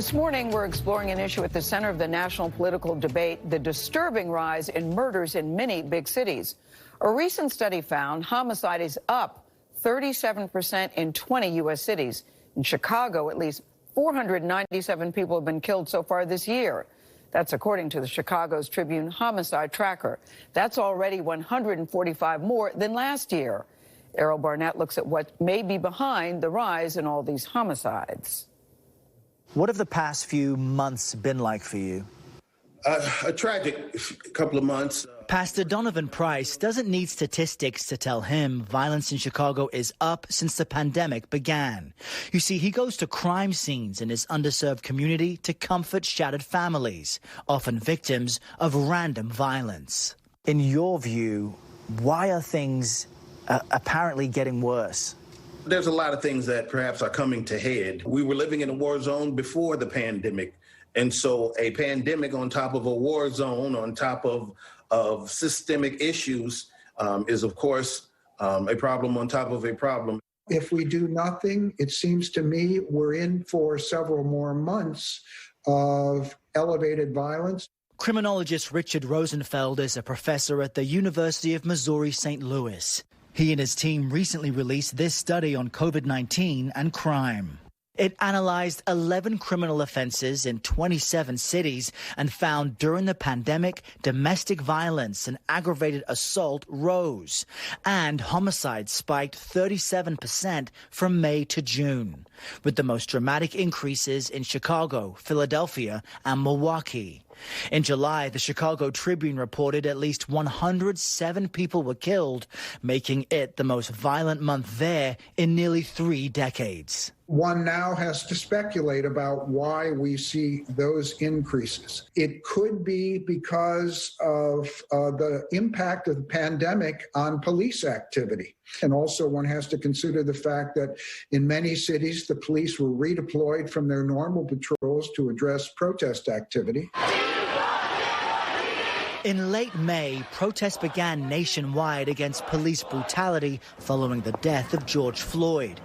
This morning, we're exploring an issue at the center of the national political debate, the disturbing rise in murders in many big cities. A recent study found homicide is up 37% in 20 U.S. cities. In Chicago, at least 497 people have been killed so far this year. That's according to the Chicago's Tribune Homicide Tracker. That's already 145 more than last year. Errol Barnett looks at what may be behind the rise in all these homicides. What have the past few months been like for you? A tragic couple of months. Pastor Donovan Price doesn't need statistics to tell him violence in Chicago is up since the pandemic began. You see, he goes to crime scenes in his underserved community to comfort shattered families, often victims of random violence. In your view, why are things apparently getting worse? There's a lot of things that perhaps are coming to head. We were living in a war zone before the pandemic. And so a pandemic on top of a war zone, on top of systemic issues, is, of course, a problem on top of a problem. If we do nothing, it seems to me we're in for several more months of elevated violence. Criminologist Richard Rosenfeld is a professor at the University of Missouri, St. Louis. He and his team recently released this study on COVID-19 and crime. It analyzed 11 criminal offenses in 27 cities and found during the pandemic, domestic violence and aggravated assault rose, and homicide spiked 37% from May to June, with the most dramatic increases in Chicago, Philadelphia, and Milwaukee. In July, the Chicago Tribune reported at least 107 people were killed, making it the most violent month there in nearly 3 decades. One now has to speculate about why we see those increases. It could be because of the impact of the pandemic on police activity. And also one has to consider the fact that in many cities, the police were redeployed from their normal patrols to address protest activity. In late May, protests began nationwide against police brutality following the death of George Floyd.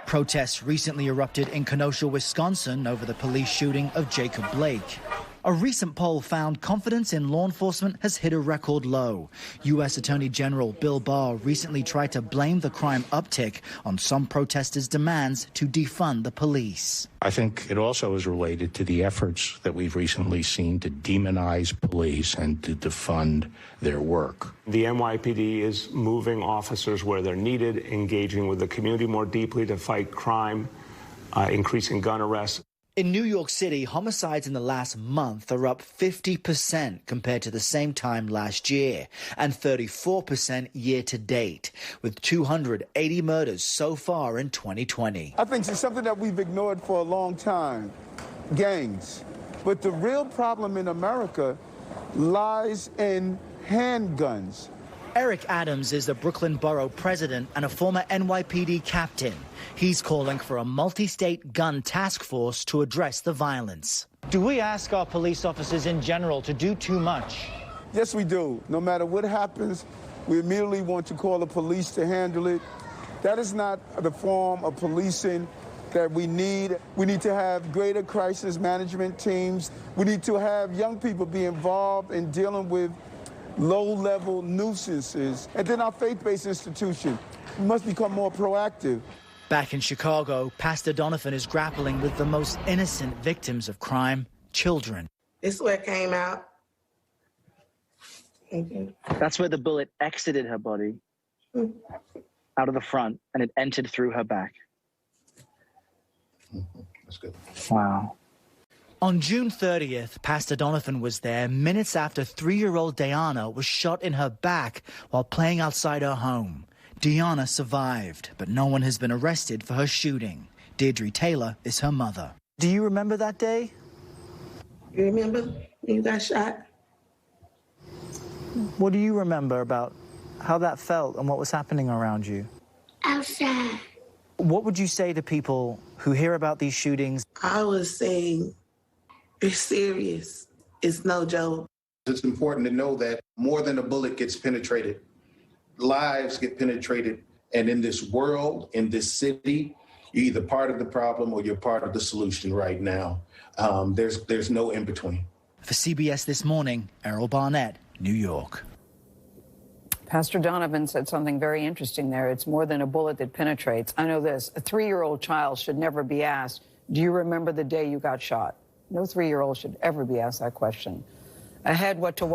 Protests recently erupted in Kenosha, Wisconsin over the police shooting of Jacob Blake. A recent poll found confidence in law enforcement has hit a record low. U.S. Attorney General Bill Barr recently tried to blame the crime uptick on some protesters' demands to defund the police. I think it also is related to the efforts that we've recently seen to demonize police and to defund their work. The NYPD is moving officers where they're needed, engaging with the community more deeply to fight crime, increasing gun arrests. In New York City, homicides in the last month are up 50% compared to the same time last year, and 34% year to date, with 280 murders so far in 2020. I think it's something that we've ignored for a long time, gangs. But the real problem in America lies in handguns. Eric Adams is the Brooklyn Borough president and a former NYPD captain. He's calling for a multi-state gun task force to address the violence. Do we ask our police officers in general to do too much? Yes, we do. No matter what happens, we immediately want to call the police to handle it. That is not the form of policing that we need. We need to have greater crisis management teams. We need to have young people be involved in dealing with low-level nuisances. And then our faith-based institution must become more proactive. Back in Chicago, Pastor Donovan is grappling with the most innocent victims of crime, children. This is where it came out. That's where the bullet exited her body, out of the front, and it entered through her back. That's good. Wow. On June 30th, Pastor Donovan was there minutes after 3-year-old Diana was shot in her back while playing outside her home. Diana survived, but no one has been arrested for her shooting. Deirdre Taylor is her mother. Do you remember that day? You remember you got shot? What do you remember about how that felt and what was happening around you? Outside. What would you say to people who hear about these shootings? I was saying, it's serious. It's no joke. It's important to know that more than a bullet gets penetrated. Lives get penetrated. And in this world, in this city, You're either part of the problem or you're part of the solution right now. There's no in between. For CBS This Morning, Errol Barnett, New York. Pastor Donovan said something very interesting there. It's more than a bullet that penetrates. I know this. A 3-year-old child should never be asked, do you remember the day you got shot? No 3-year-old should ever be asked that question. Ahead, what to watch.